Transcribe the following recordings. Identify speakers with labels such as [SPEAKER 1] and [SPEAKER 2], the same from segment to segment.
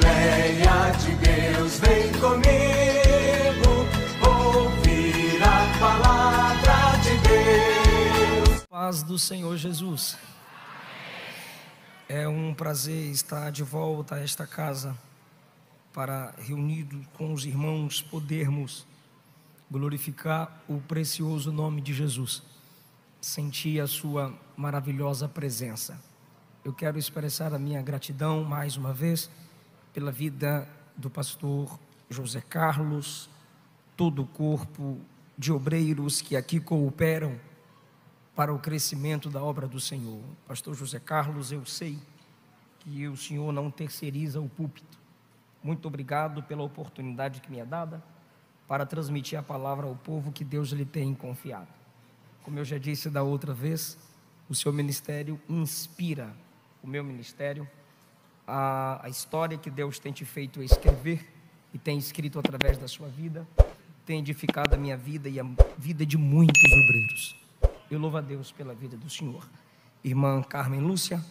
[SPEAKER 1] Assembleia de Deus, vem comigo ouvir a palavra de Deus.
[SPEAKER 2] Paz do Senhor Jesus. É um prazer estar de volta a esta casa para, reunidos com os irmãos, podermos glorificar o precioso nome de Jesus, sentir a sua maravilhosa presença. Eu quero expressar a minha gratidão mais uma vez pela vida do pastor José Carlos, todo o corpo de obreiros que aqui cooperam para o crescimento da obra do Senhor. Pastor José Carlos, eu sei que o Senhor não terceiriza o púlpito. Muito obrigado pela oportunidade que me é dada para transmitir a palavra ao povo que Deus lhe tem confiado. Como eu já disse da outra vez, o seu ministério inspira o meu ministério, a história que Deus tem te feito escrever e tem escrito através da sua vida, tem edificado a minha vida e a vida de muitos obreiros. Eu louvo a Deus pela vida do Senhor. Irmã Carmen Lúcia,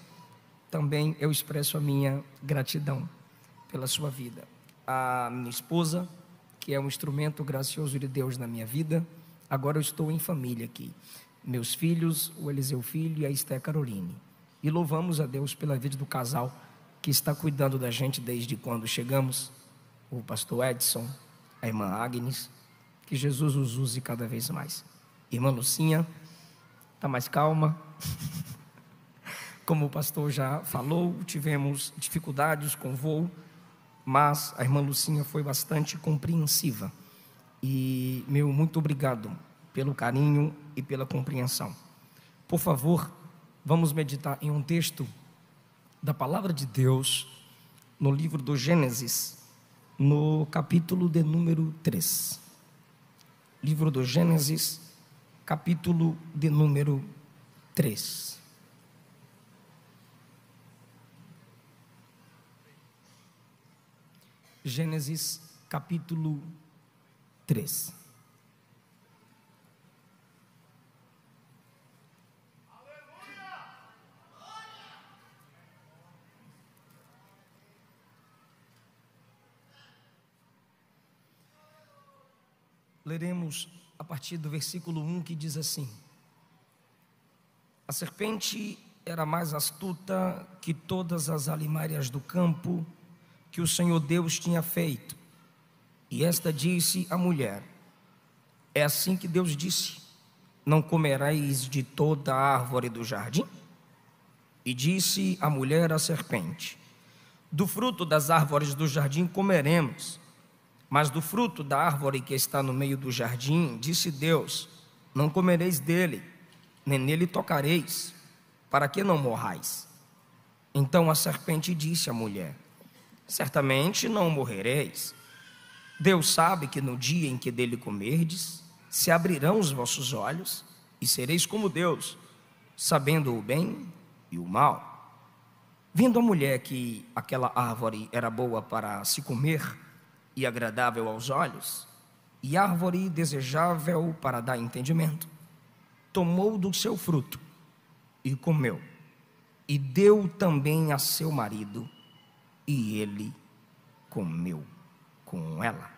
[SPEAKER 2] também eu expresso a minha gratidão pela sua vida. A minha esposa, que é um instrumento gracioso de Deus na minha vida, agora eu estou em família aqui. Meus filhos, o Eliseu Filho e a Esté Caroline. E louvamos a Deus pela vida do casal que está cuidando da gente desde quando chegamos, o pastor Edson, a irmã Agnes, que Jesus os use cada vez mais. Irmã Lucinha, está mais calma. Como o pastor já falou, tivemos dificuldades com o voo, mas a irmã Lucinha foi bastante compreensiva. E meu muito obrigado pelo carinho e pela compreensão. Por favor, vamos meditar em um texto da palavra de Deus, no livro do Gênesis, no capítulo de número 3. Livro do Gênesis, capítulo de número 3. Gênesis, capítulo 3. Leremos a partir do versículo 1, que diz assim: A serpente era mais astuta que todas as alimárias do campo que o Senhor Deus tinha feito. E esta disse à mulher: É assim que Deus disse: Não comereis de toda a árvore do jardim? E disse a mulher à serpente: Do fruto das árvores do jardim comeremos, mas do fruto da árvore que está no meio do jardim, disse Deus: Não comereis dele, nem nele tocareis, para que não morrais. Então a serpente disse à mulher: Certamente não morrereis. Deus sabe que no dia em que dele comerdes, se abrirão os vossos olhos, e sereis como Deus, sabendo o bem e o mal. Vendo a mulher que aquela árvore era boa para se comer, e agradável aos olhos, e árvore desejável para dar entendimento, tomou do seu fruto e comeu, e deu também a seu marido, e ele comeu com ela.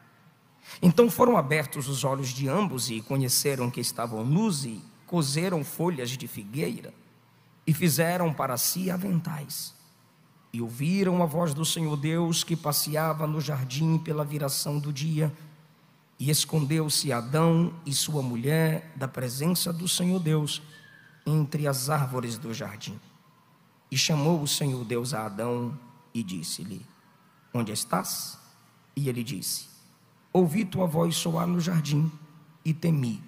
[SPEAKER 2] Então foram abertos os olhos de ambos, e conheceram que estavam nus, e coseram folhas de figueira, e fizeram para si aventais. E ouviram a voz do Senhor Deus que passeava no jardim pela viração do dia. E escondeu-se Adão e sua mulher da presença do Senhor Deus entre as árvores do jardim. E chamou o Senhor Deus a Adão e disse-lhe: Onde estás? E ele disse: Ouvi tua voz soar no jardim e temi,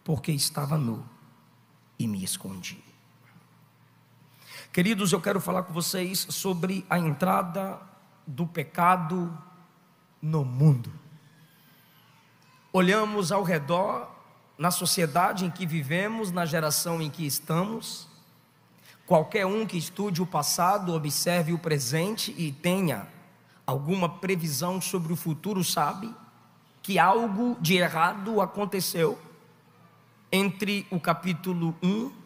[SPEAKER 2] porque estava nu e me escondi. Queridos, eu quero falar com vocês sobre a entrada do pecado no mundo. Olhamos ao redor, na sociedade em que vivemos, na geração em que estamos. Qualquer um que estude o passado, observe o presente e tenha alguma previsão sobre o futuro sabe que algo de errado aconteceu entre o capítulo 1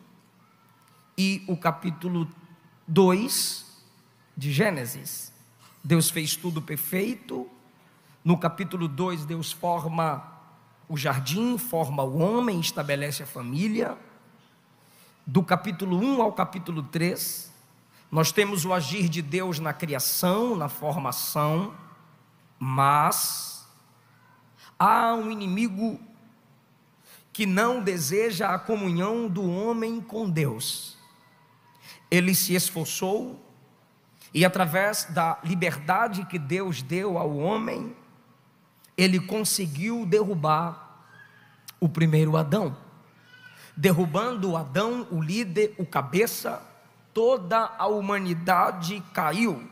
[SPEAKER 2] e o capítulo 2 de Gênesis. Deus fez tudo perfeito. No capítulo 2, Deus forma o jardim, forma o homem, estabelece a família. Do capítulo 1 ao capítulo 3, nós temos o agir de Deus na criação, na formação, mas há um inimigo que não deseja a comunhão do homem com Deus. Ele se esforçou e, através da liberdade que Deus deu ao homem, ele conseguiu derrubar o primeiro Adão. Derrubando Adão, o líder, o cabeça, toda a humanidade caiu.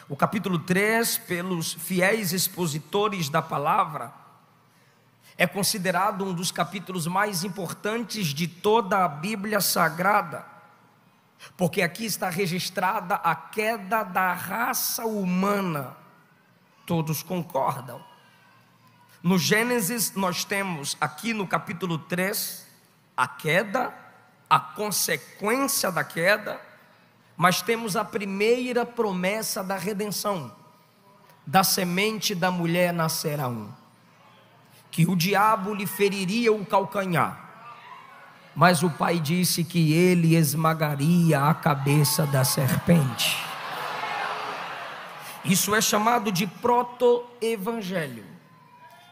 [SPEAKER 2] O capítulo 3, pelos fiéis expositores da palavra, é considerado um dos capítulos mais importantes de toda a Bíblia Sagrada, porque aqui está registrada a queda da raça humana. Todos concordam. No Gênesis nós temos aqui no capítulo 3 a queda, a consequência da queda, mas temos a primeira promessa da redenção: da semente da mulher nascerá um, que o diabo lhe feriria o calcanhar, mas o pai disse que ele esmagaria a cabeça da serpente. Isso é chamado de proto-evangelho.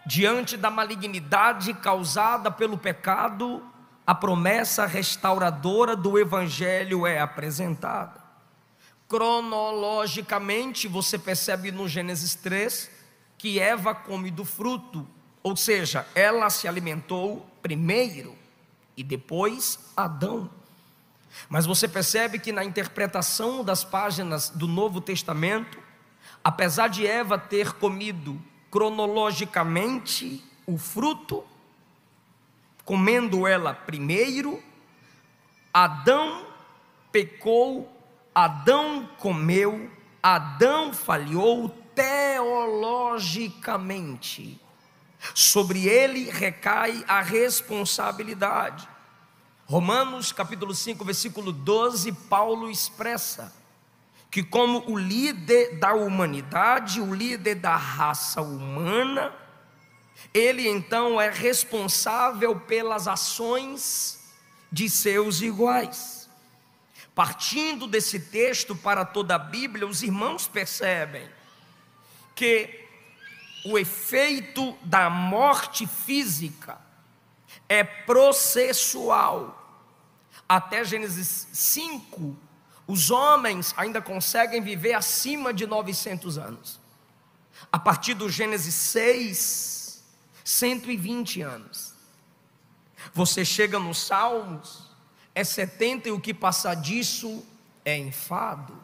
[SPEAKER 2] Diante da malignidade causada pelo pecado, a promessa restauradora do evangelho é apresentada. Cronologicamente, você percebe no Gênesis 3 que Eva come do fruto, ou seja, ela se alimentou primeiro e depois Adão. Mas você percebe que na interpretação das páginas do Novo Testamento, apesar de Eva ter comido cronologicamente o fruto, comendo ela primeiro, Adão pecou, Adão comeu, Adão falhou teologicamente. Sobre ele recai a responsabilidade. Romanos capítulo 5, versículo 12, Paulo expressa que como o líder da humanidade, o líder da raça humana, ele então é responsável pelas ações de seus iguais. Partindo desse texto para toda a Bíblia, os irmãos percebem que o efeito da morte física é processual. Até Gênesis 5, os homens ainda conseguem viver acima de 900 anos. A partir do Gênesis 6, 120 anos. Você chega nos Salmos, é 70 e o que passar disso é enfado.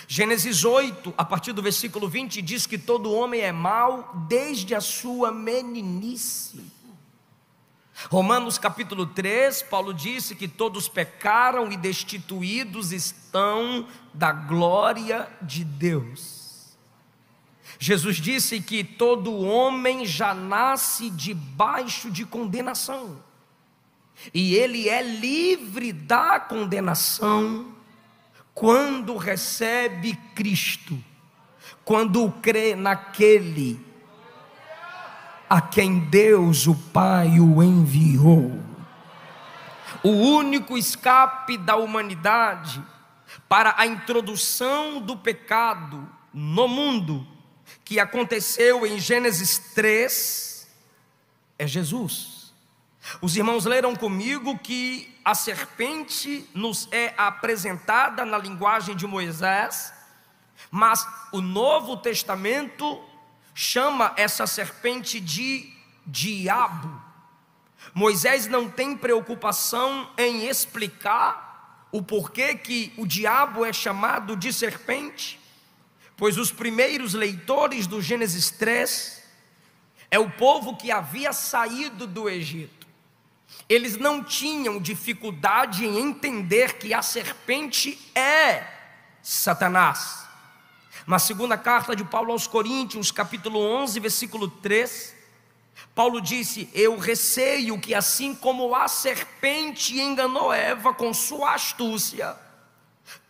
[SPEAKER 2] Gênesis 8, a partir do versículo 20, diz que todo homem é mau desde a sua meninice. Romanos capítulo 3, Paulo disse que todos pecaram e destituídos estão da glória de Deus. Jesus disse que todo homem já nasce debaixo de condenação, e ele é livre da condenação quando recebe Cristo, quando crê naquele a quem Deus o Pai o enviou. O único escape da humanidade para a introdução do pecado no mundo, que aconteceu em Gênesis 3, é Jesus. Os irmãos leram comigo que a serpente nos é apresentada na linguagem de Moisés, mas o Novo Testamento chama essa serpente de diabo. Moisés não tem preocupação em explicar o porquê que o diabo é chamado de serpente, pois os primeiros leitores do Gênesis 3 é o povo que havia saído do Egito. Eles não tinham dificuldade em entender que a serpente é Satanás. Na segunda carta de Paulo aos Coríntios, capítulo 11, versículo 3, Paulo disse: eu receio que assim como a serpente enganou Eva com sua astúcia,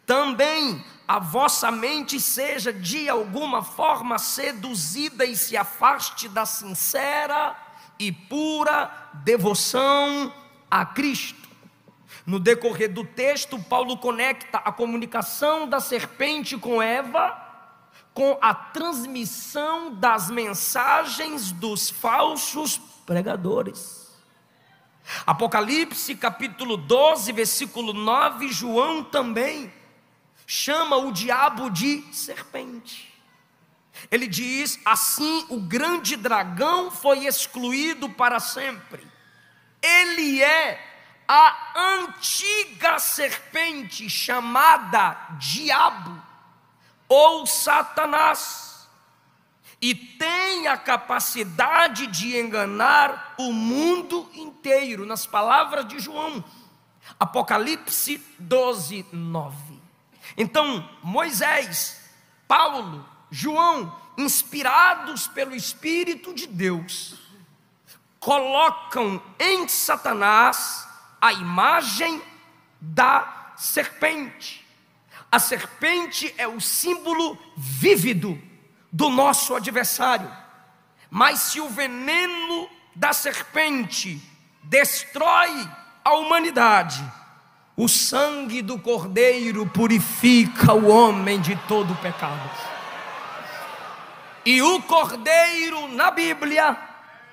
[SPEAKER 2] também a vossa mente seja de alguma forma seduzida e se afaste da sincera e pura devoção a Cristo. No decorrer do texto, Paulo conecta a comunicação da serpente com Eva com a transmissão das mensagens dos falsos pregadores. Apocalipse capítulo 12, versículo 9, João também chama o diabo de serpente. Ele diz: assim o grande dragão foi excluído para sempre. Ele é a antiga serpente chamada diabo ou Satanás, e tem a capacidade de enganar o mundo inteiro, nas palavras de João, Apocalipse 12, 9. Então, Moisés, Paulo, João, inspirados pelo Espírito de Deus, colocam em Satanás a imagem da serpente. A serpente é o símbolo vívido do nosso adversário. Mas se o veneno da serpente destrói a humanidade, o sangue do Cordeiro purifica o homem de todo o pecado. E o Cordeiro na Bíblia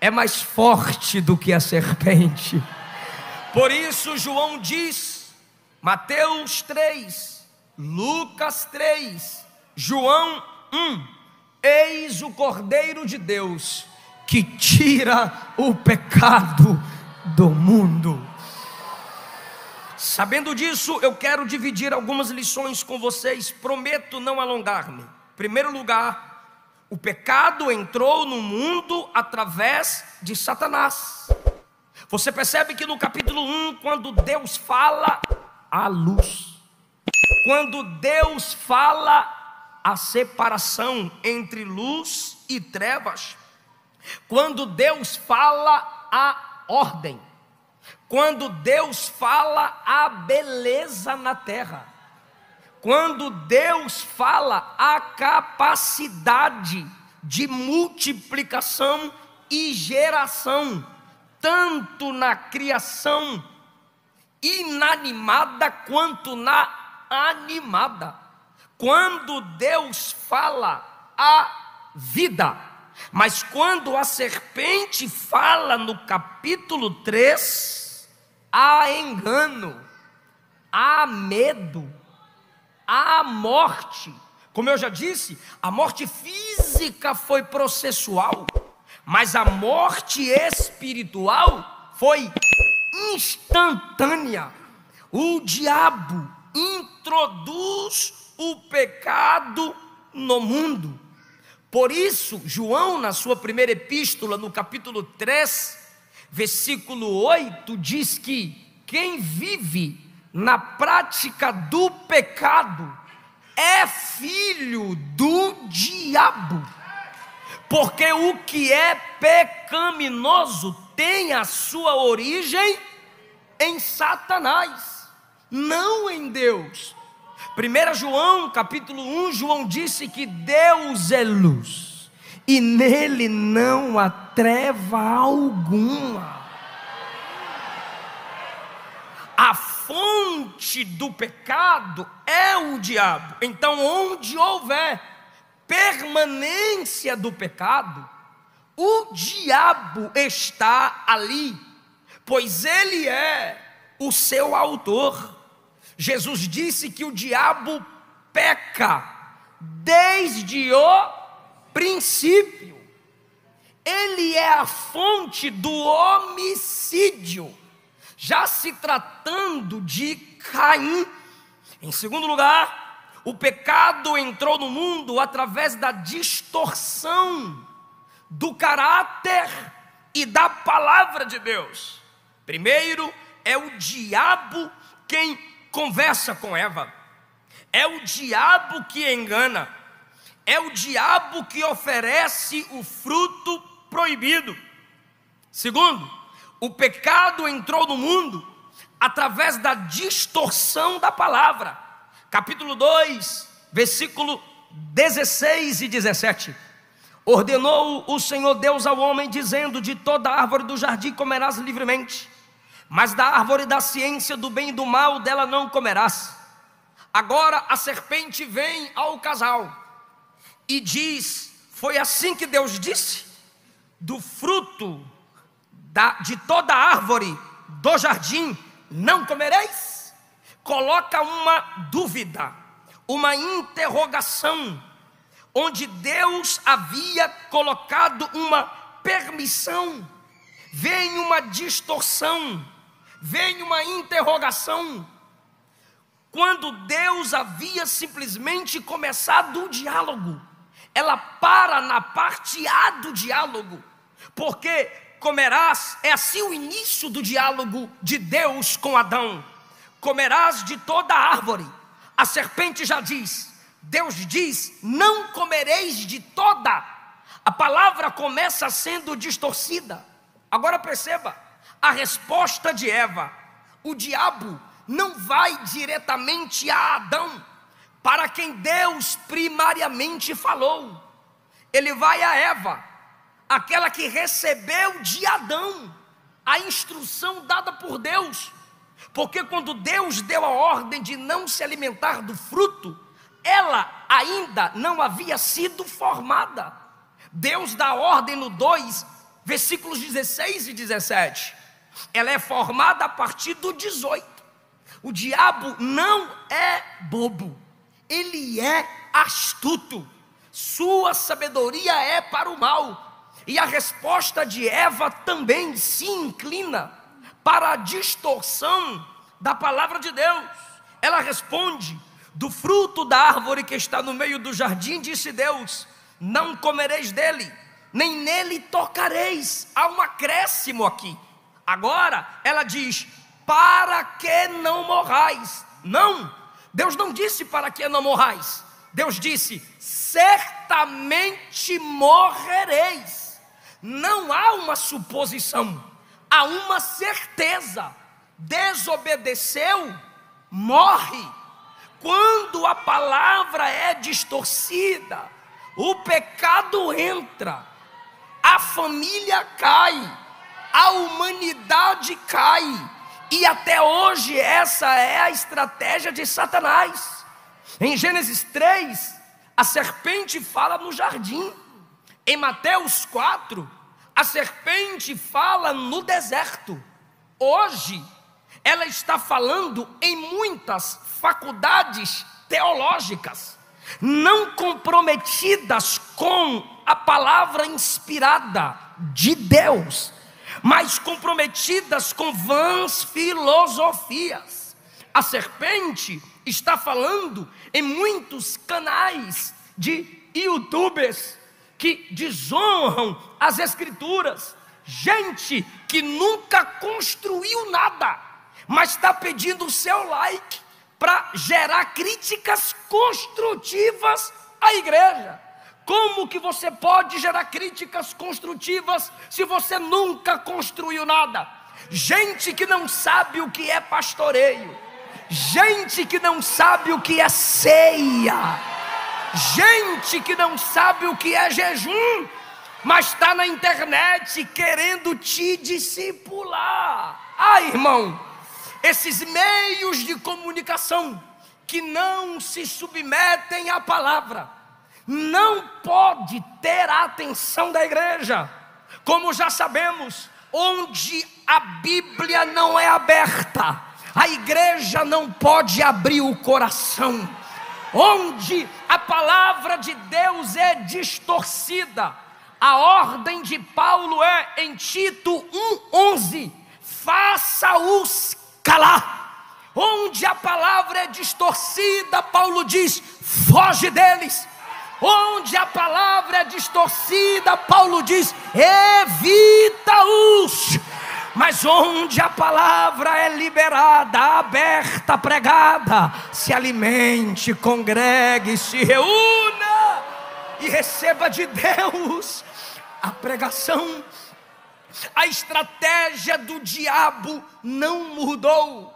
[SPEAKER 2] é mais forte do que a serpente. Por isso João diz, Mateus 3, Lucas 3, João 1: eis o Cordeiro de Deus que tira o pecado do mundo. Sabendo disso, eu quero dividir algumas lições com vocês. Prometo não alongar-me. Em primeiro lugar, o pecado entrou no mundo através de Satanás. Você percebe que no capítulo 1, quando Deus fala a luz, quando Deus fala a separação entre luz e trevas, quando Deus fala a ordem, quando Deus fala a beleza na terra, quando Deus fala a capacidade de multiplicação e geração, tanto na criação inanimada quanto na animada, quando Deus fala a vida. Mas quando a serpente fala no capítulo 3, há engano, há medo, há morte. Como eu já disse, a morte física foi processual, mas a morte espiritual foi instantânea. O diabo introduz o pecado no mundo. Por isso, João, na sua primeira epístola, no capítulo 3, versículo 8, diz que quem vive na prática do pecado é filho do diabo. Porque o que é pecaminoso tem a sua origem em Satanás, não em Deus. 1 João capítulo 1, João disse que Deus é luz e nele não há treva alguma. A fonte do pecado é o diabo. Então, onde houver permanência do pecado, o diabo está ali, pois ele é o seu autor. Jesus disse que o diabo peca desde o princípio. Ele é a fonte do homicídio, já se tratando de Caim. Em segundo lugar, o pecado entrou no mundo através da distorção do caráter e da palavra de Deus. Primeiro, é o diabo quem conversa com Eva, é o diabo que engana, é o diabo que oferece o fruto proibido. Segundo, o pecado entrou no mundo através da distorção da palavra. capítulo 2, versículo 16 e 17. Ordenou o Senhor Deus ao homem, dizendo: de toda árvore do jardim comerás livremente, mas da árvore da ciência do bem e do mal, dela não comerás. Agora a serpente vem ao casal e diz: foi assim que Deus disse? Do fruto de toda árvore do jardim não comereis? Coloca uma dúvida, uma interrogação, onde Deus havia colocado uma permissão. Vem uma distorção, vem uma interrogação, quando Deus havia simplesmente começado o diálogo. Ela para na parte A do diálogo, porque comerás, é assim o início do diálogo de Deus com Adão. Comerás de toda árvore. A serpente já diz, Deus diz: não comereis de toda. A palavra começa sendo distorcida. Agora perceba, a resposta de Eva. O diabo não vai diretamente a Adão, para quem Deus primariamente falou. Ele vai a Eva, aquela que recebeu de Adão a instrução dada por Deus. Porque quando Deus deu a ordem de não se alimentar do fruto, ela ainda não havia sido formada. Deus dá ordem no 2, versículos 16 e 17. Ela é formada a partir do 18. O diabo não é bobo, ele é astuto. Sua sabedoria é para o mal. E a resposta de Eva também se inclina para a distorção da palavra de Deus. Ela responde: do fruto da árvore que está no meio do jardim, disse Deus, não comereis dele, nem nele tocareis. Há um acréscimo aqui. Agora ela diz: para que não morrais. Não, Deus não disse para que não morrais. Deus disse: certamente morrereis. Não há uma suposição, há uma certeza. Desobedeceu, morre. Quando a palavra é distorcida, o pecado entra, a família cai, a humanidade cai. E até hoje essa é a estratégia de Satanás. Em Gênesis 3, a serpente fala no jardim. Em Mateus 4, a serpente fala no deserto. Hoje, ela está falando em muitas faculdades teológicas, não comprometidas com a palavra inspirada de Deus, mas comprometidas com vãs filosofias. A serpente está falando em muitos canais de youtubers que desonram as escrituras, gente que nunca construiu nada, mas está pedindo o seu like para gerar críticas construtivas à igreja. Como que você pode gerar críticas construtivas se você nunca construiu nada? Gente que não sabe o que é pastoreio, gente que não sabe o que é ceia, gente que não sabe o que é jejum, mas está na internet querendo te discipular. Irmão, esses meios de comunicação que não se submetem à palavra não pode ter a atenção da igreja. Como já sabemos, onde a Bíblia não é aberta, a igreja não pode abrir o coração. Onde a palavra de Deus é distorcida, a ordem de Paulo é em Tito 1:11, faça-os calar. Onde a palavra é distorcida, Paulo diz: foge deles. Onde a palavra é distorcida, Paulo diz: evita-os. Mas onde a palavra é liberada, aberta, pregada, se alimente, congregue, se reúna e receba de Deus a pregação. A estratégia do diabo não mudou.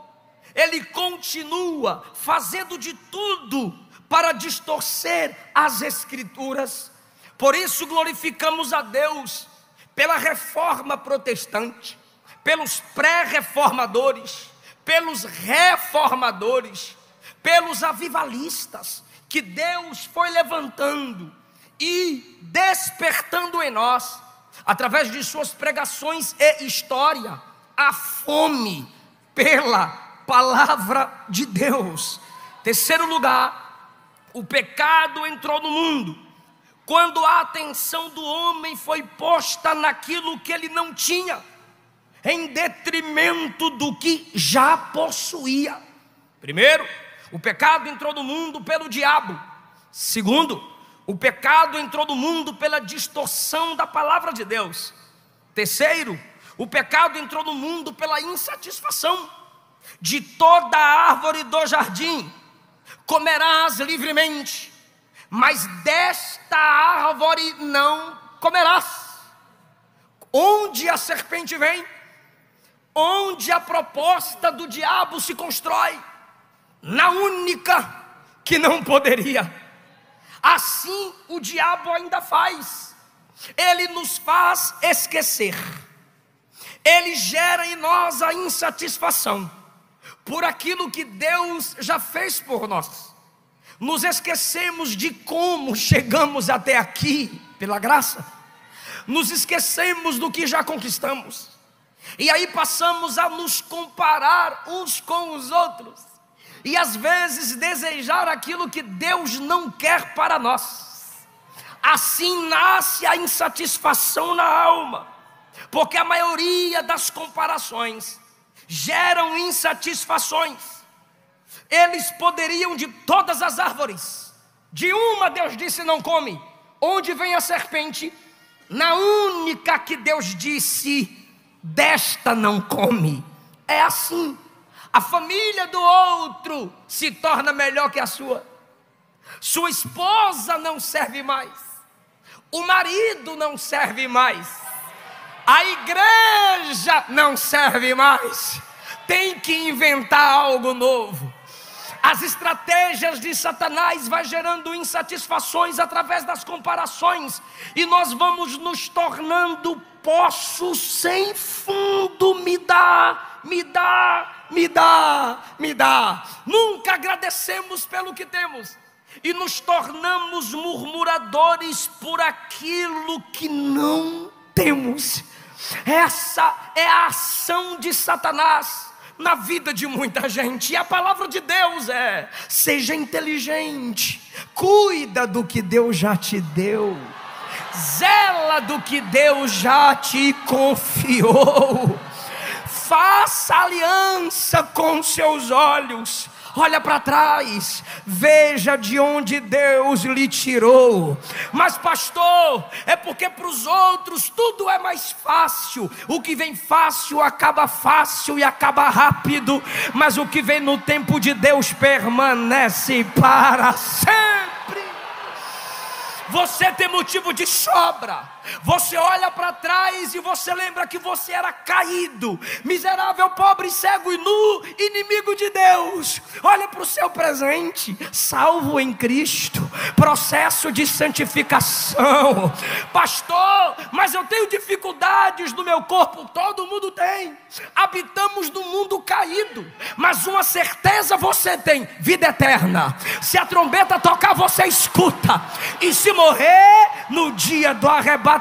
[SPEAKER 2] ele continua fazendo de tudo para distorcer as Escrituras. Por isso glorificamos a Deus pela reforma protestante, pelos pré-reformadores, pelos reformadores, pelos avivalistas, que Deus foi levantando e despertando em nós, através de suas pregações e história, a fome pela palavra de Deus. Terceiro lugar, o pecado entrou no mundo quando a atenção do homem foi posta naquilo que ele não tinha, em detrimento do que já possuía. Primeiro, o pecado entrou no mundo pelo diabo. Segundo, o pecado entrou no mundo pela distorção da palavra de Deus. Terceiro, o pecado entrou no mundo pela insatisfação. De toda a árvore do jardim comerás livremente, mas desta árvore não comerás. Onde a serpente vem, onde a proposta do diabo se constrói, na única que não poderia. Assim o diabo ainda faz. Ele nos faz esquecer. Ele gera em nós a insatisfação por aquilo que Deus já fez por nós. Nos esquecemos de como chegamos até aqui pela graça. Nos esquecemos do que já conquistamos. E aí passamos a nos comparar uns com os outros. E às vezes desejar aquilo que Deus não quer para nós. Assim nasce a insatisfação na alma, porque a maioria das comparações geram insatisfações. Eles poderiam de todas as árvores, de uma Deus disse não come. Onde vem a serpente? Na única que Deus disse, desta não come. É assim. A família do outro se torna melhor que a sua. Sua esposa não serve mais. O marido não serve mais. A igreja não serve mais. Tem que inventar algo novo. As estratégias de Satanás vai gerando insatisfações através das comparações. E nós vamos nos tornando poços sem fundo. Me dá, me dá, me dá, me dá. Nunca agradecemos pelo que temos. E nos tornamos murmuradores por aquilo que não temos. Essa é a ação de Satanás na vida de muita gente. E a palavra de Deus é: seja inteligente, cuida do que Deus já te deu, zela do que Deus já te confiou, faça aliança com seus olhos. Olha para trás, veja de onde Deus lhe tirou. Mas pastor, é porque para os outros tudo é mais fácil. O que vem fácil acaba fácil e acaba rápido. Mas o que vem no tempo de Deus permanece para sempre. Você tem motivo de sobra. Você olha para trás e você lembra que você era caído, miserável, pobre, cego e nu, inimigo de Deus. Olha para o seu presente, salvo em Cristo, processo de santificação. Pastor, mas eu tenho dificuldades no meu corpo. Todo mundo tem. Habitamos no mundo caído, mas uma certeza você tem: vida eterna. Se a trombeta tocar, você escuta. E se morrer, no dia do arrebatamento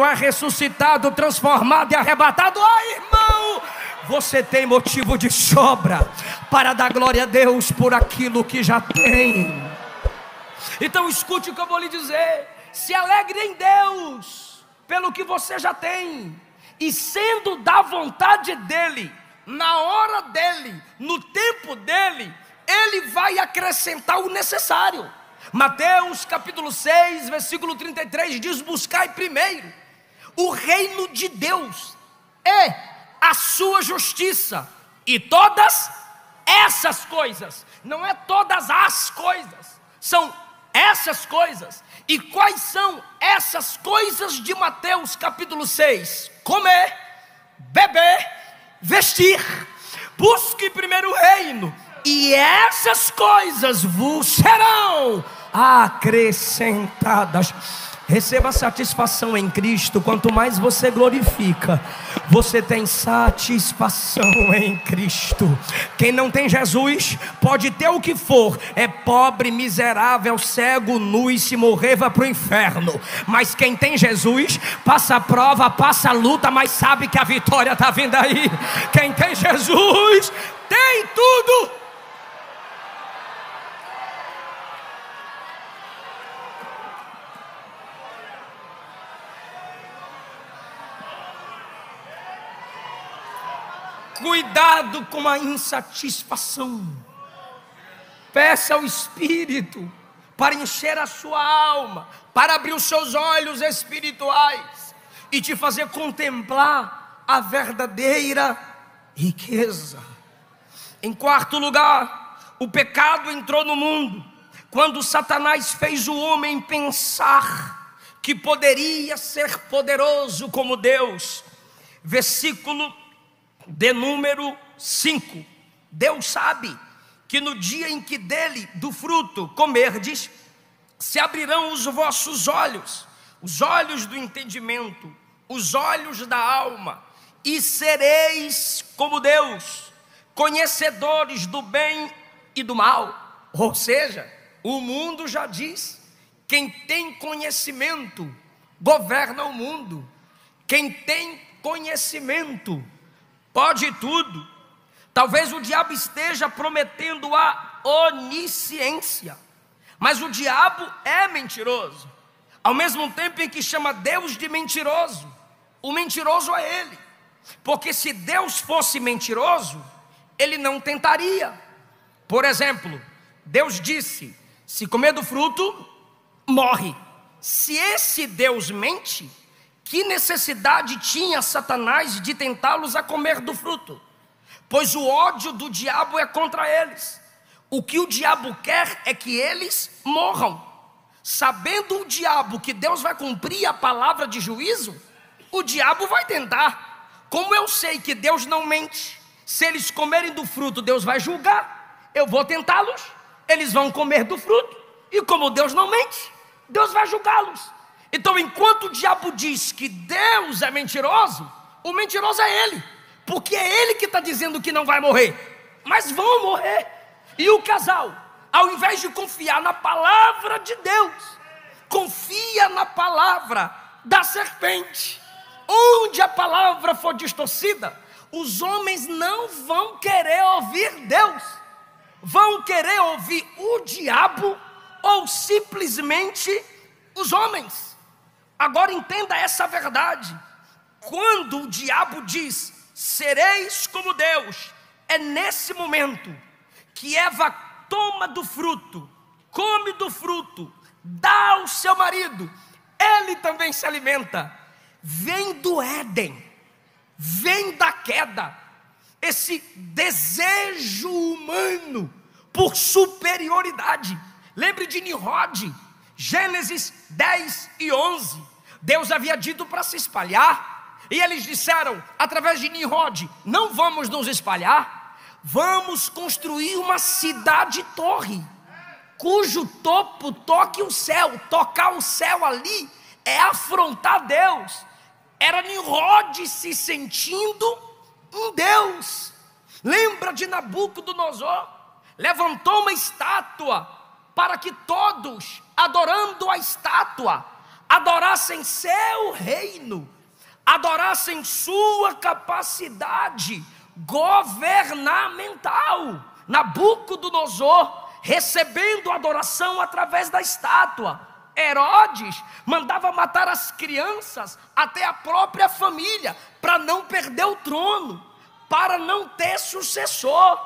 [SPEAKER 2] é ressuscitado, transformado e arrebatado. Irmão, você tem motivo de sobra para dar glória a Deus por aquilo que já tem. Então escute o que eu vou lhe dizer: se alegre em Deus pelo que você já tem, e sendo da vontade dEle, na hora dEle, no tempo dEle, Ele vai acrescentar o necessário. Mateus capítulo 6, versículo 33 diz: buscai primeiro o reino de Deus e a sua justiça, e todas essas coisas, não é todas as coisas, são essas coisas. E quais são essas coisas de Mateus capítulo 6? Comer, beber, vestir. Busque primeiro o reino, e essas coisas vos serão acrescentadas. Receba satisfação em Cristo. Quanto mais você glorifica, você tem satisfação em Cristo. Quem não tem Jesus pode ter o que for, é pobre, miserável, cego, nu, e se morrer vai para o inferno. Mas quem tem Jesus passa a prova, passa a luta, mas sabe que a vitória está vindo aí. Quem tem Jesus tem tudo. Cuidado com a insatisfação. Peça ao Espírito para encher a sua alma, para abrir os seus olhos espirituais e te fazer contemplar a verdadeira riqueza. Em quarto lugar, o pecado entrou no mundo quando Satanás fez o homem pensar que poderia ser poderoso como Deus. Versículo de número 5. Deus sabe que no dia em que dele, do fruto, comerdes, se abrirão os vossos olhos, os olhos do entendimento, os olhos da alma, e sereis como Deus, conhecedores do bem e do mal. Ou seja, o mundo já diz: quem tem conhecimento governa o mundo. Quem tem conhecimento pode tudo. Talvez o diabo esteja prometendo a onisciência, mas o diabo é mentiroso. Ao mesmo tempo em que chama Deus de mentiroso, o mentiroso é ele. Porque se Deus fosse mentiroso, ele não tentaria. Por exemplo, Deus disse: se comer do fruto, morre. Se esse Deus mente, que necessidade tinha Satanás de tentá-los a comer do fruto? Pois o ódio do diabo é contra eles. O que o diabo quer é que eles morram. Sabendo o diabo que Deus vai cumprir a palavra de juízo, o diabo vai tentar. Como eu sei que Deus não mente, se eles comerem do fruto, Deus vai julgar. Eu vou tentá-los, eles vão comer do fruto, e como Deus não mente, Deus vai julgá-los. Então, enquanto o diabo diz que Deus é mentiroso, o mentiroso é ele, porque é ele que está dizendo que não vai morrer, mas vão morrer. E o casal, ao invés de confiar na palavra de Deus, confia na palavra da serpente. Onde a palavra for distorcida, os homens não vão querer ouvir Deus, vão querer ouvir o diabo ou simplesmente os homens. Agora entenda essa verdade: quando o diabo diz sereis como Deus, é nesse momento que Eva toma do fruto, come do fruto, dá ao seu marido, ele também se alimenta. Vem do Éden, vem da queda, esse desejo humano por superioridade. Lembre de Nimrod, Gênesis 10 e 11. Deus havia dito para se espalhar, e eles disseram através de Nimrod: não vamos nos espalhar, vamos construir uma cidade-torre, cujo topo toque o céu. Tocar o céu ali é afrontar Deus. Era Nimrod se sentindo um Deus. Lembra de Nabucodonosor? Levantou uma estátua para que todos, adorando a estátua, adorassem seu reino, adorassem sua capacidade governamental. Nabucodonosor recebendo adoração através da estátua. Herodes mandava matar as crianças, até a própria família, para não perder o trono, para não ter sucessor.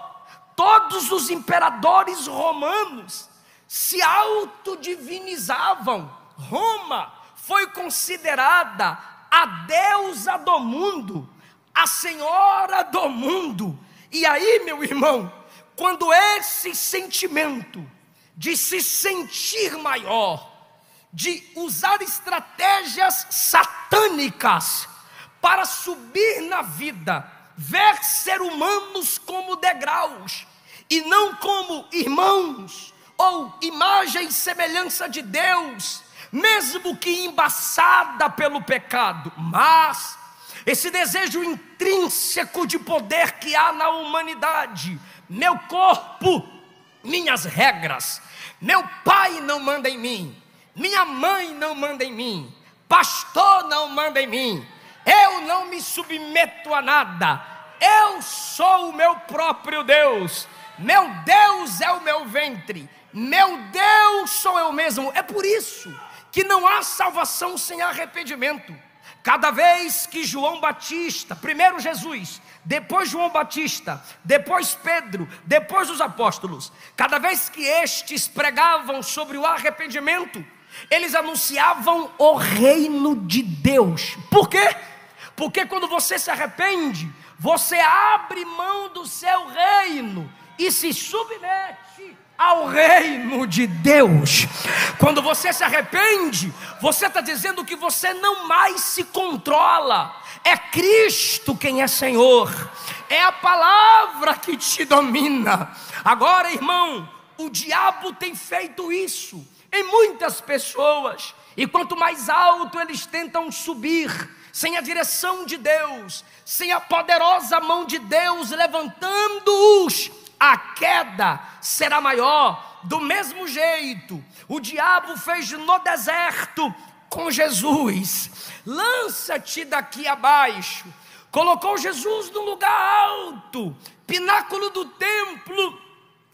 [SPEAKER 2] Todos os imperadores romanos se autodivinizavam. Roma foi considerada a deusa do mundo, a senhora do mundo. E aí, meu irmão, quando esse sentimento de se sentir maior, de usar estratégias satânicas para subir na vida, ver ser humanos como degraus, e não como irmãos, ou imagem e semelhança de Deus, mesmo que embaçada pelo pecado. Mas esse desejo intrínseco de poder que há na humanidade, meu corpo, minhas regras, meu pai não manda em mim, minha mãe não manda em mim, pastor não manda em mim, eu não me submeto a nada, eu sou o meu próprio Deus, meu Deus é o meu ventre, meu Deus sou eu mesmo. É por isso que não há salvação sem arrependimento. Cada vez que João Batista, primeiro Jesus, depois João Batista, depois Pedro, depois os apóstolos, cada vez que estes pregavam sobre o arrependimento, eles anunciavam o reino de Deus. Por quê? Porque quando você se arrepende, você abre mão do seu reino e se submete ao reino de Deus. Quando você se arrepende, você está dizendo que você não mais se controla. É Cristo quem é Senhor, é a palavra que te domina. Agora, irmão, o diabo tem feito isso em muitas pessoas, e quanto mais alto eles tentam subir, sem a direção de Deus, sem a poderosa mão de Deus levantando-os, a queda será maior. Do mesmo jeito, o diabo fez no deserto com Jesus. Lança-te daqui abaixo. Colocou Jesus no lugar alto, pináculo do templo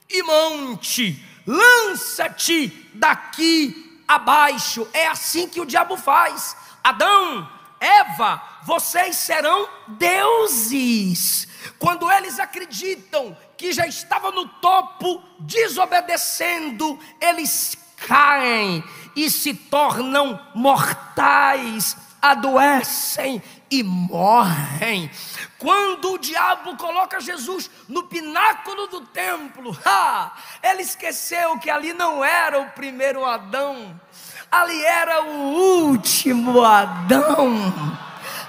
[SPEAKER 2] e monte. Lança-te daqui abaixo. É assim que o diabo faz. Adão, Eva, vocês serão deuses. Quando eles acreditam que já estavam no topo, desobedecendo, eles caem e se tornam mortais, adoecem e morrem. Quando o diabo coloca Jesus no pináculo do templo, ele esqueceu que ali não era o primeiro Adão, ali era o último Adão.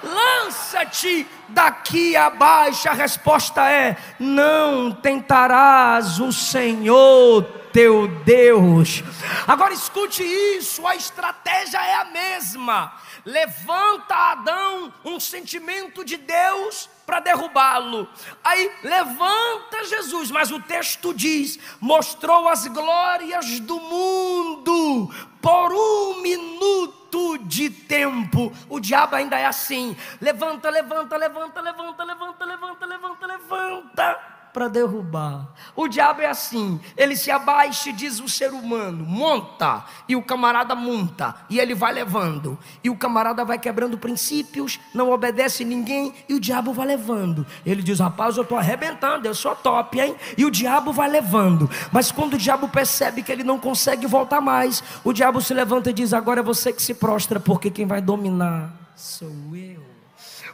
[SPEAKER 2] Lança-te daqui abaixo. A resposta é: não tentarás o Senhor teu Deus. Agora escute isso, a estratégia é a mesma. Levanta Adão um sentimento de Deus para derrubá-lo. Aí levanta Jesus, mas o texto diz: mostrou as glórias do mundo por um minuto de tempo. O diabo ainda é assim: levanta, levanta, levanta, levanta, levanta, levanta, levanta, levanta, para derrubar. O diabo é assim, ele se abaixa e diz o ser humano: monta, e o camarada monta, e ele vai levando, e o camarada vai quebrando princípios, não obedece ninguém, e o diabo vai levando. Ele diz: rapaz, eu estou arrebentando, eu sou top, hein? E o diabo vai levando. Mas quando o diabo percebe que ele não consegue voltar mais, o diabo se levanta e diz: agora é você que se prostra, porque quem vai dominar sou eu.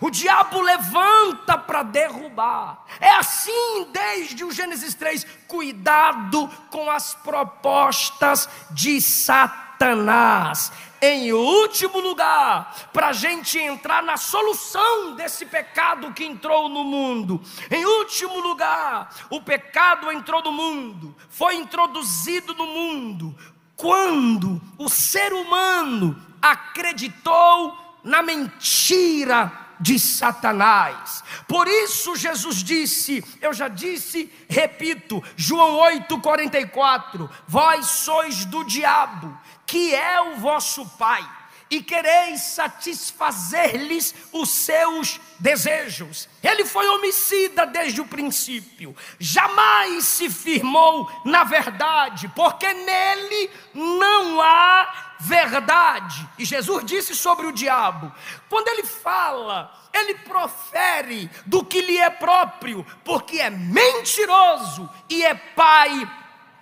[SPEAKER 2] O diabo levanta para derrubar. É assim desde o Gênesis 3. Cuidado com as propostas de Satanás. Em último lugar, para a gente entrar na solução desse pecado que entrou no mundo. Em último lugar, o pecado entrou no mundo, foi introduzido no mundo quando o ser humano acreditou na mentira de Satanás. Por isso Jesus disse, eu já disse, repito, João 8,44: vós sois do diabo, que é o vosso pai, e quereis satisfazer-lhes os seus desejos. Ele foi homicida desde o princípio, jamais se firmou na verdade, porque nele não há verdade. E Jesus disse sobre o diabo, quando ele fala, ele profere do que lhe é próprio, porque é mentiroso e é pai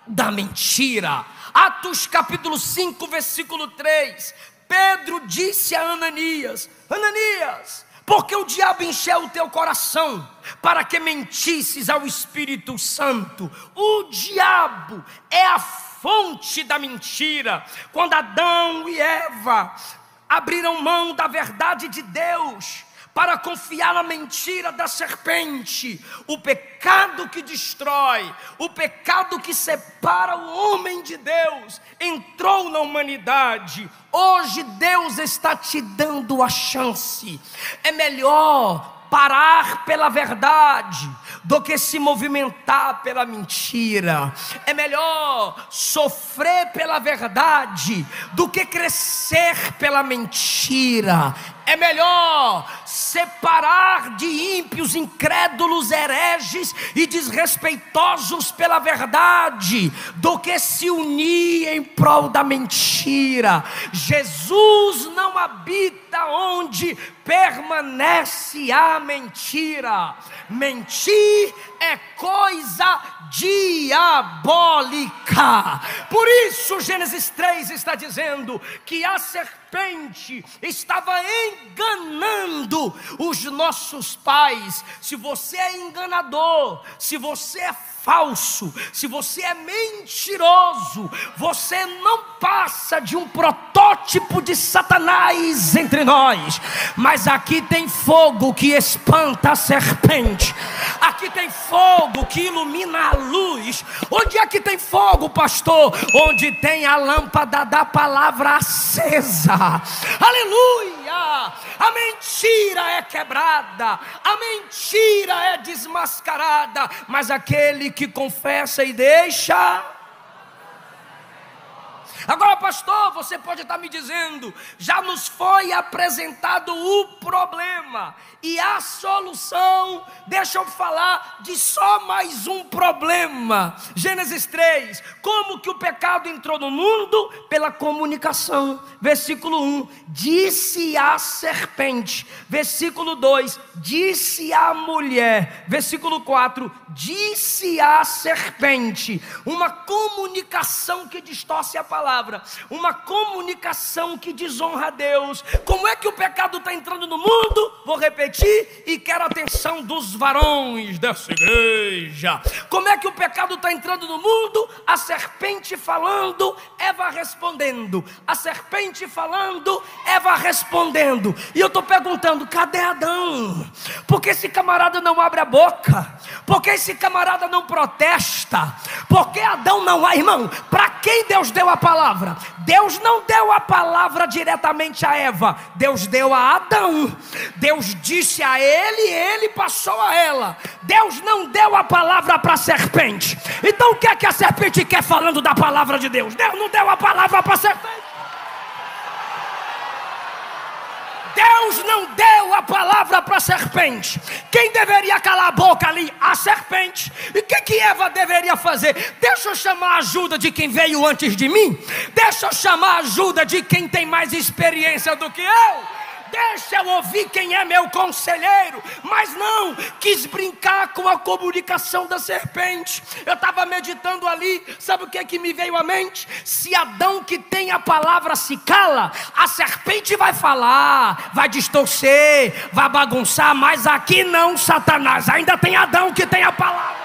[SPEAKER 2] da mentira. Atos capítulo 5, versículo 3, Pedro disse a Ananias: Ananias, porque o diabo encheu o teu coração para que mentisses ao Espírito Santo. O diabo é a fonte da mentira. Quando Adão e Eva abriram mão da verdade de Deus para confiar na mentira da serpente. O pecado que destrói, o pecado que separa o homem de Deus, entrou na humanidade. Hoje Deus está te dando a chance. É melhor parar pela verdade do que se movimentar pela mentira. É melhor sofrer pela verdade do que crescer pela mentira. É melhor separar de ímpios, incrédulos, hereges e desrespeitosos pela verdade do que se unir em prol da mentira. Jesus não habita onde permanece a mentira. Mentir é coisa diabólica. Por isso Gênesis 3 está dizendo que a serpente estava enganando os nossos pais. Se você é enganador, se você é falso, se você é mentiroso, você não passa de um protótipo de Satanás entre nós. Mas aqui tem fogo que espanta a serpente. Aqui tem fogo que ilumina a luz. Onde é que tem fogo, pastor? Onde tem a lâmpada da palavra acesa. Aleluia! A mentira é quebrada, a mentira é desmascarada, mas aquele que confessa e deixa. Agora, pastor, você pode estar me dizendo, já nos foi apresentado o problema e a solução. Deixa eu falar de só mais um problema. Gênesis 3, como que o pecado entrou no mundo? Pela comunicação. Versículo 1, disse a serpente. Versículo 2, disse a mulher. Versículo 4, disse a serpente. Uma comunicação que distorce a palavra, uma comunicação que desonra a Deus. Como é que o pecado está entrando no mundo? Vou repetir e quero a atenção dos varões dessa igreja. Como é que o pecado está entrando no mundo? A serpente falando, Eva respondendo. A serpente falando, Eva respondendo. E eu estou perguntando, cadê Adão? Por que esse camarada não abre a boca? Por que esse camarada não protesta? Por que Adão não há? Irmão, para quem Deus deu a palavra? Deus não deu a palavra diretamente a Eva, Deus deu a Adão. Deus disse a ele passou a ela. Deus não deu a palavra para a serpente. Então o que é que a serpente quer falando da palavra de Deus? Deus não deu a palavra para a serpente. Deus não deu a palavra para a serpente. Quem deveria calar a boca ali? A serpente. E o que Eva deveria fazer? Deixa eu chamar a ajuda de quem veio antes de mim. Deixa eu chamar a ajuda de quem tem mais experiência do que eu. Deixa eu ouvir quem é meu conselheiro. Mas não, quis brincar com a comunicação da serpente. Eu estava meditando ali, sabe o que me veio à mente? Se Adão, que tem a palavra, se cala, a serpente vai falar, vai distorcer, vai bagunçar. Mas aqui não, Satanás, ainda tem Adão que tem a palavra.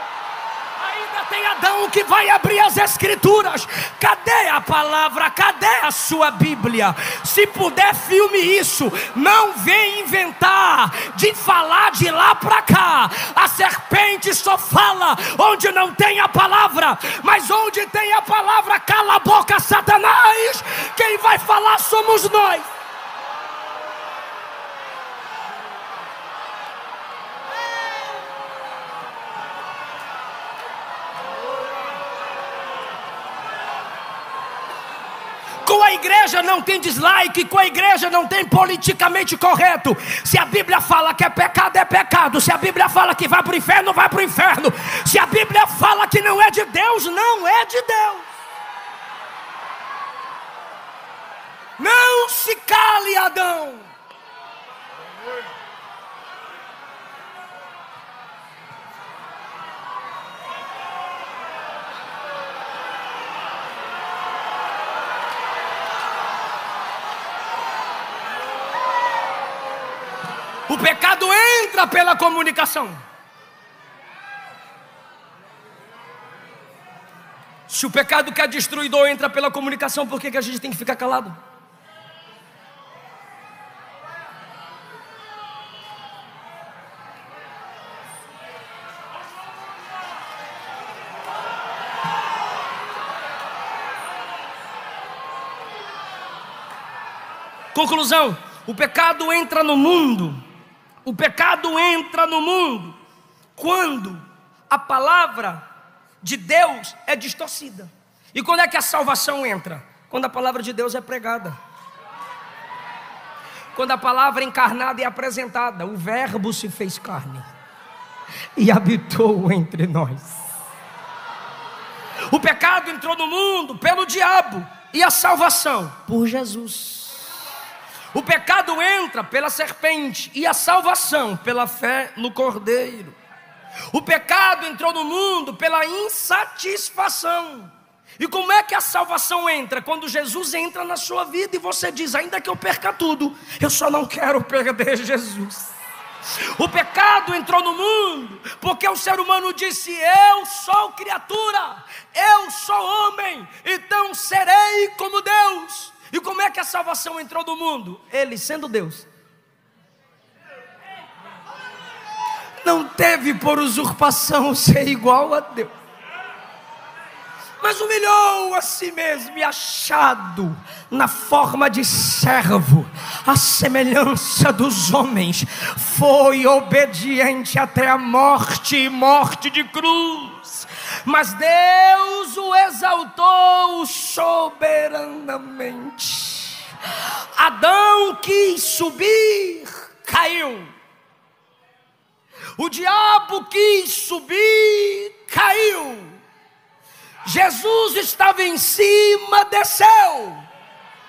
[SPEAKER 2] Tem Adão que vai abrir as escrituras. Cadê a palavra? Cadê a sua Bíblia? Se puder, filme isso. Não vem inventar de falar de lá para cá. A serpente só fala onde não tem a palavra. Mas onde tem a palavra, cala a boca, Satanás. Quem vai falar somos nós. Com a igreja não tem dislike, com a igreja não tem politicamente correto. Se a Bíblia fala que é pecado, é pecado. Se a Bíblia fala que vai para o inferno, vai para o inferno. Se a Bíblia fala que não é de Deus, não é de Deus. Não se cale, Adão. O pecado entra pela comunicação. Se o pecado que é destruidor entra pela comunicação, por que a gente tem que ficar calado? Conclusão: o pecado entra no mundo. O pecado entra no mundo quando a palavra de Deus é distorcida. E quando é que a salvação entra? Quando a palavra de Deus é pregada. Quando a palavra encarnada é apresentada. O verbo se fez carne e habitou entre nós. O pecado entrou no mundo pelo diabo e a salvação por Jesus. O pecado entra pela serpente e a salvação pela fé no Cordeiro. O pecado entrou no mundo pela insatisfação. E como é que a salvação entra? Quando Jesus entra na sua vida e você diz: ainda que eu perca tudo, eu só não quero perder Jesus. O pecado entrou no mundo porque o ser humano disse: eu sou criatura, eu sou homem, então serei como Deus. E como é que a salvação entrou no mundo? Ele, sendo Deus, não teve por usurpação ser igual a Deus, mas humilhou a si mesmo e, achado na forma de servo, à semelhança dos homens, foi obediente até a morte, e morte de cruz. Mas Deus o exaltou soberanamente. Adão quis subir, caiu. O diabo quis subir, caiu. Jesus estava em cima, desceu,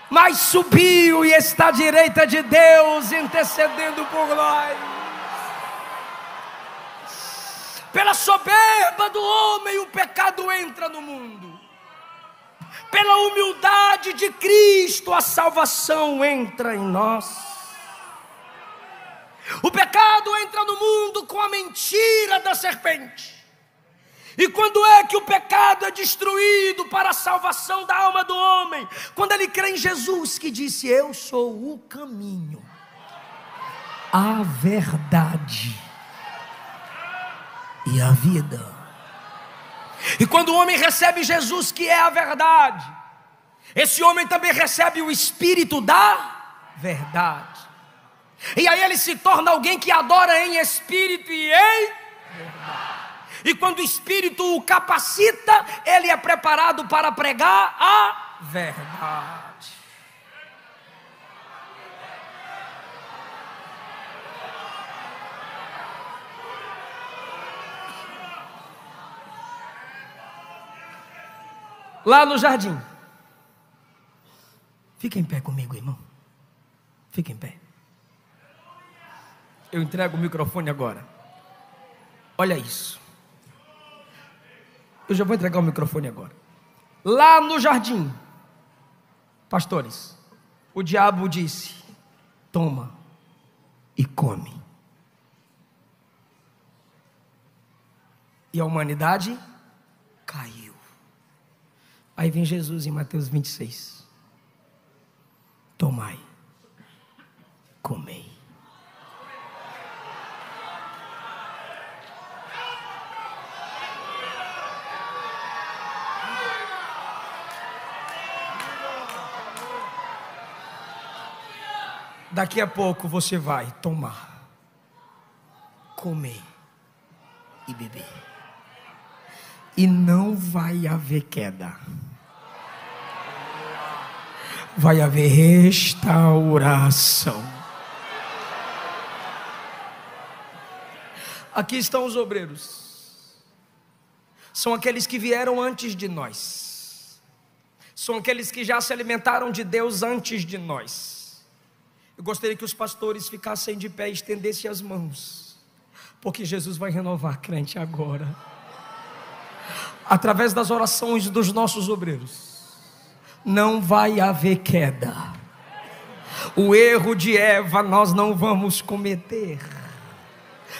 [SPEAKER 2] mas subiu e está à direita de Deus, intercedendo por nós. Pela soberba do homem, o pecado entra no mundo. Pela humildade de Cristo, a salvação entra em nós. O pecado entra no mundo com a mentira da serpente. E quando é que o pecado é destruído para a salvação da alma do homem? Quando ele crê em Jesus, que disse: eu sou o caminho, a verdade e a vida. E quando o homem recebe Jesus, que é a verdade, esse homem também recebe o Espírito da verdade. E aí ele se torna alguém que adora em espírito e em verdade. E quando o Espírito o capacita, ele é preparado para pregar a verdade. Lá no jardim, fica em pé comigo, irmão. Fica em pé. Eu entrego o microfone agora. Olha isso. Eu já vou entregar o microfone agora. Lá no jardim, pastores, o diabo disse: toma e come. E a humanidade caiu. Aí vem Jesus em Mateus 26. Tomai, comei. Daqui a pouco você vai tomar, comer e beber. E não vai haver queda. Vai haver restauração. Aqui estão os obreiros. São aqueles que vieram antes de nós. São aqueles que já se alimentaram de Deus antes de nós. Eu gostaria que os pastores ficassem de pé e estendessem as mãos, porque Jesus vai renovar a crente agora, através das orações dos nossos obreiros. Não vai haver queda. O erro de Eva nós não vamos cometer.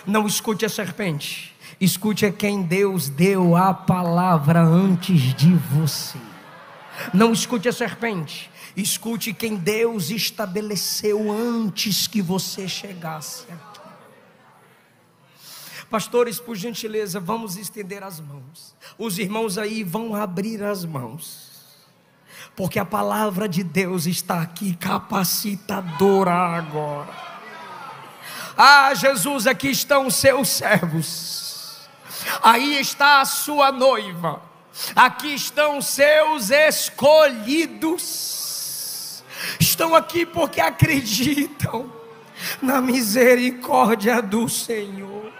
[SPEAKER 2] Não escute a serpente, escute a quem Deus deu a palavra antes de você. Não escute a serpente, escute quem Deus estabeleceu antes que você chegasse aqui. Pastores, por gentileza, vamos estender as mãos. Os irmãos aí vão abrir as mãos, porque a palavra de Deus está aqui capacitadora agora. Ah, Jesus, aqui estão os seus servos, aí está a sua noiva, aqui estão os seus escolhidos, estão aqui porque acreditam na misericórdia do Senhor.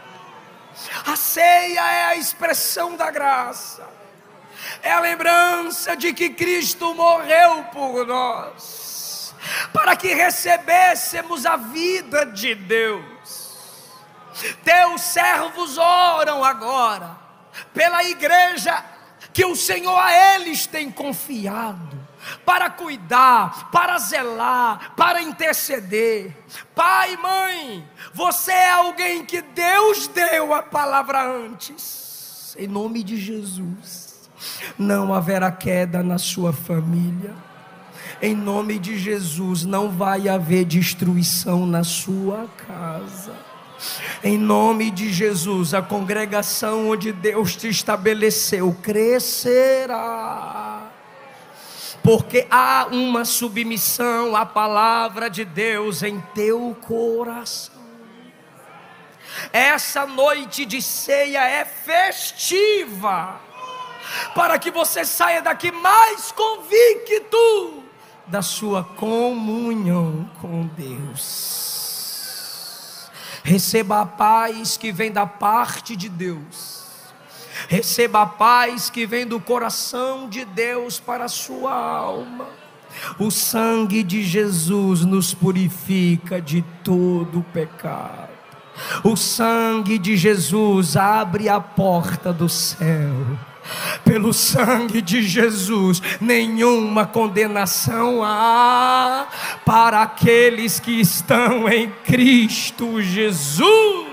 [SPEAKER 2] A ceia é a expressão da graça, é a lembrança de que Cristo morreu por nós, para que recebêssemos a vida de Deus. Teus servos oram agora pela igreja que o Senhor a eles tem confiado, para cuidar, para zelar, para interceder. Pai, mãe, você é alguém que Deus deu a palavra antes. Em nome de Jesus, não haverá queda na sua família. Em nome de Jesus, não vai haver destruição na sua casa. Em nome de Jesus, a congregação onde Deus te estabeleceu crescerá, porque há uma submissão à palavra de Deus em teu coração. Essa noite de ceia é festiva, para que você saia daqui mais convicto da sua comunhão com Deus. Receba a paz que vem da parte de Deus. Receba a paz que vem do coração de Deus para a sua alma. O sangue de Jesus nos purifica de todo pecado. O sangue de Jesus abre a porta do céu. Pelo sangue de Jesus, nenhuma condenação há para aqueles que estão em Cristo Jesus.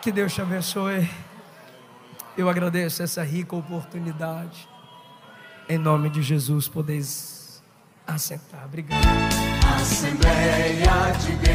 [SPEAKER 2] Que Deus te abençoe. Eu agradeço essa rica oportunidade. Em nome de Jesus, podeis assentar. Obrigado.
[SPEAKER 1] Assembleia de Deus.